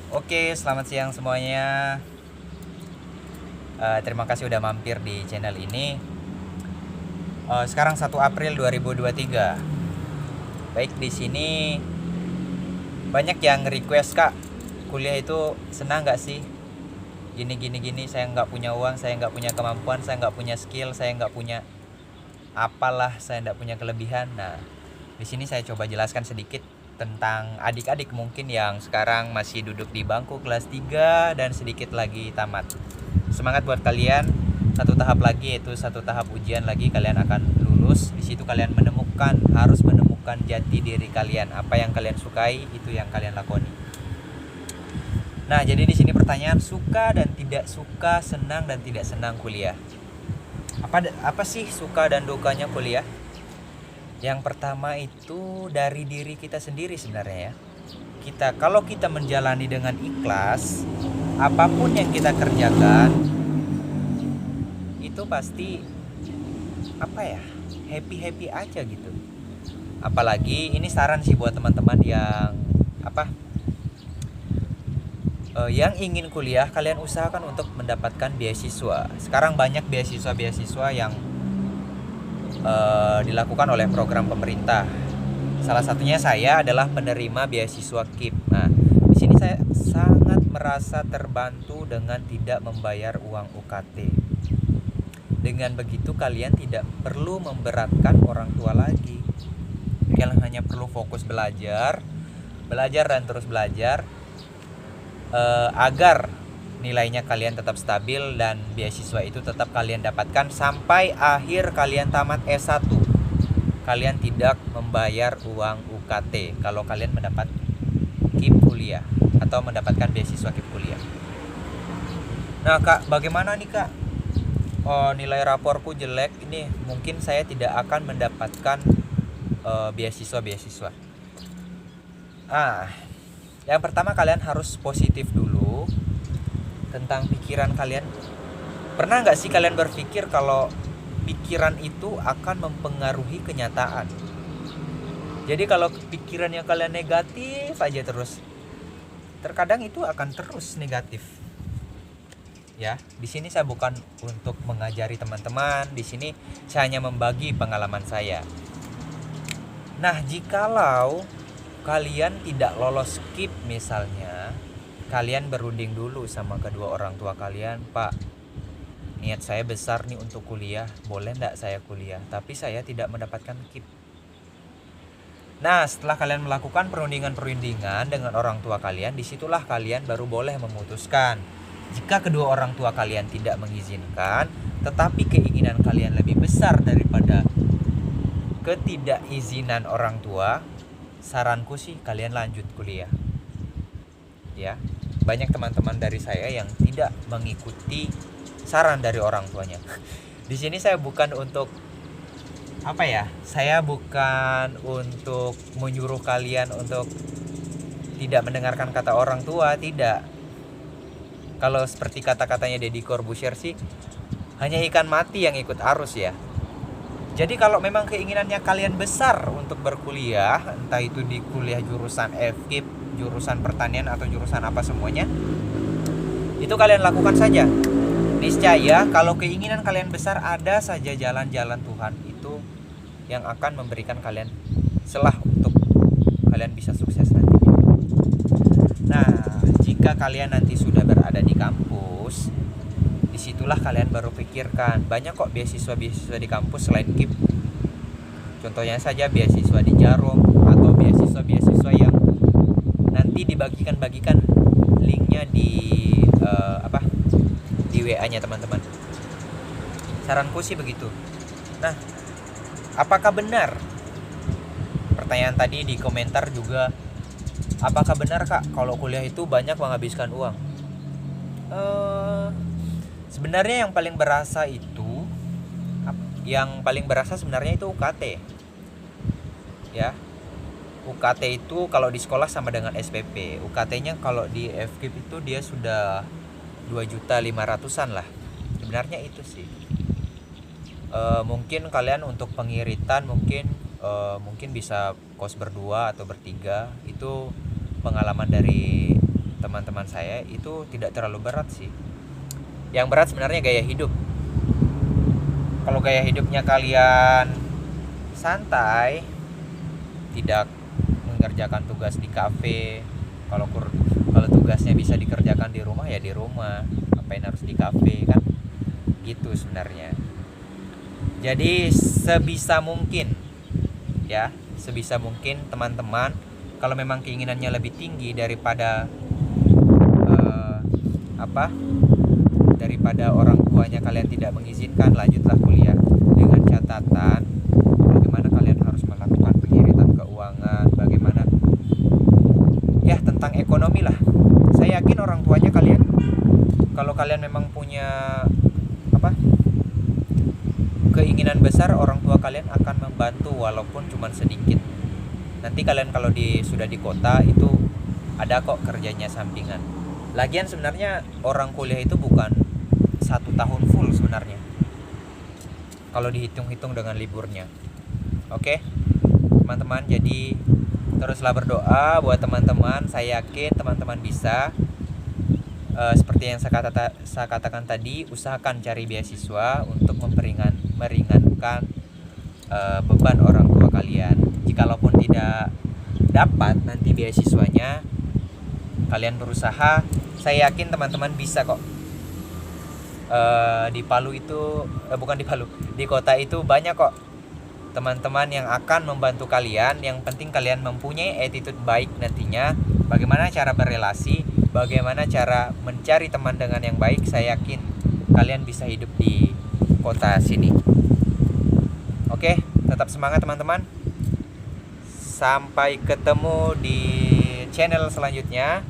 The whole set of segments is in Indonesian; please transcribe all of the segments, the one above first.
Oke, selamat siang semuanya. Terima kasih udah mampir di channel ini. Sekarang 1 April 2023. Baik, di sini banyak yang request, Kak, kuliah itu senang nggak sih? Gini, saya nggak punya uang, saya nggak punya kemampuan, saya nggak punya skill, saya nggak punya apalah, saya nggak punya kelebihan. Nah, di sini saya coba jelaskan sedikit tentang adik-adik mungkin yang sekarang masih duduk di bangku kelas 3 dan sedikit lagi tamat. Semangat buat kalian. Satu tahap lagi, yaitu satu tahap ujian lagi, kalian akan lulus. Di situ kalian harus menemukan jati diri kalian. Apa yang kalian sukai, itu yang kalian lakoni. Nah, jadi di sini pertanyaan suka dan tidak suka, senang dan tidak senang kuliah. Apa sih suka dan dukanya kuliah? Yang pertama itu dari diri kita sendiri sebenarnya ya. Kalau kita menjalani dengan ikhlas, apapun yang kita kerjakan itu pasti happy aja gitu. Apalagi ini saran sih buat teman-teman yang ingin kuliah, kalian usahakan untuk mendapatkan beasiswa. Sekarang banyak beasiswa yang dilakukan oleh program pemerintah. Salah satunya saya adalah penerima beasiswa KIP. Nah, di sini saya sangat merasa terbantu dengan tidak membayar uang UKT. Dengan begitu kalian tidak perlu memberatkan orang tua lagi. Kalian hanya perlu fokus belajar dan terus belajar agar nilainya kalian tetap stabil dan beasiswa itu tetap kalian dapatkan sampai akhir kalian tamat S1. Kalian tidak membayar uang UKT kalau kalian mendapat KIP kuliah atau mendapatkan beasiswa KIP kuliah. Nah, Kak, bagaimana nih, Kak? Nilai raporku jelek, ini mungkin saya tidak akan mendapatkan beasiswa. Yang pertama kalian harus positif dulu tentang pikiran kalian. Pernah nggak sih kalian berpikir kalau pikiran itu akan mempengaruhi kenyataan? Jadi kalau pikirannya kalian negatif aja terus, terkadang itu akan terus negatif. Ya, di sini saya bukan untuk mengajari teman-teman, di sini saya hanya membagi pengalaman saya. Nah, jikalau kalian tidak lolos KIP misalnya, kalian berunding dulu sama kedua orang tua kalian. Pak, niat saya besar nih untuk kuliah, boleh nggak saya kuliah? Tapi saya tidak mendapatkan KIP. Nah, setelah kalian melakukan perundingan dengan orang tua kalian, disitulah kalian baru boleh memutuskan. Jika kedua orang tua kalian tidak mengizinkan, tetapi keinginan kalian lebih besar daripada ketidakizinan orang tua, saranku sih kalian lanjut kuliah. Ya, banyak teman-teman dari saya yang tidak mengikuti saran dari orang tuanya. Di sini saya bukan untuk saya bukan untuk menyuruh kalian untuk tidak mendengarkan kata orang tua, tidak. Kalau seperti kata-katanya Deddy Corbuzier sih, hanya ikan mati yang ikut arus ya. Jadi kalau memang keinginannya kalian besar untuk berkuliah, entah itu di kuliah jurusan FKIP, jurusan pertanian atau jurusan apa semuanya, itu kalian lakukan saja. Niscaya kalau keinginan kalian besar, ada saja jalan-jalan Tuhan itu yang akan memberikan kalian celah untuk kalian bisa sukses nantinya. Nah, jika kalian nanti sudah berada di kampus, disitulah kalian baru pikirkan, banyak kok beasiswa di kampus selain KIP. Contohnya saja beasiswa di Jarum atau beasiswa yang nanti dibagikan linknya di di WA-nya teman-teman. Saranku sih begitu. Nah, apakah benar? Pertanyaan tadi di komentar juga, apakah benar, Kak, kalau kuliah itu banyak menghabiskan uang? Sebenarnya yang paling berasa sebenarnya itu UKT. Ya. UKT itu kalau di sekolah sama dengan SPP. UKT-nya kalau di FKIP itu dia sudah 2.500.000-an lah. Sebenarnya itu sih. Mungkin kalian untuk pengiritan mungkin bisa kos berdua atau bertiga. Itu pengalaman dari teman-teman saya itu tidak terlalu berat sih. Yang berat sebenarnya gaya hidup. Kalau gaya hidupnya kalian santai, tidak mengerjakan tugas di kafe, kalau tugasnya bisa dikerjakan di rumah ya di rumah, ngapain harus di kafe kan, gitu sebenarnya. Jadi sebisa mungkin teman-teman, kalau memang keinginannya lebih tinggi daripada daripada orang tuanya kalian tidak mengizinkan, lanjutlah kuliah dengan catatan bagaimana kalian harus melakukan pengiritan keuangan, bagaimana ya tentang ekonomi lah. Saya yakin orang tuanya kalian, kalau kalian memang punya keinginan besar, orang tua kalian akan membantu walaupun cuma sedikit. Nanti kalian kalau sudah di kota itu ada kok kerjanya sampingan. Lagian sebenarnya orang kuliah itu bukan 1 tahun full sebenarnya, kalau dihitung-hitung dengan liburnya. Oke teman-teman, jadi teruslah berdoa buat teman-teman. Saya yakin teman-teman bisa. Seperti yang saya katakan tadi, usahakan cari beasiswa untuk meringankan beban orang tua kalian. Jikalaupun tidak dapat nanti beasiswanya, kalian berusaha, saya yakin teman-teman bisa kok. Di Palu itu di kota itu banyak kok teman-teman yang akan membantu kalian. Yang penting kalian mempunyai attitude baik nantinya. Bagaimana cara berrelasi, bagaimana cara mencari teman dengan yang baik, saya yakin kalian bisa hidup di kota sini. Oke, tetap semangat teman-teman. Sampai ketemu di channel selanjutnya,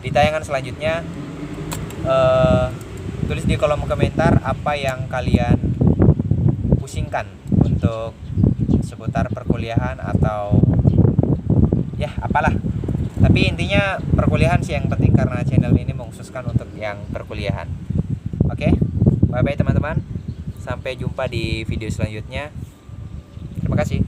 di tayangan selanjutnya. Tulis di kolom komentar apa yang kalian pusingkan untuk seputar perkuliahan atau ya apalah. Tapi intinya perkuliahan sih yang penting, karena channel ini mengkhususkan untuk yang perkuliahan. Oke, bye bye teman-teman. Sampai jumpa di video selanjutnya. Terima kasih.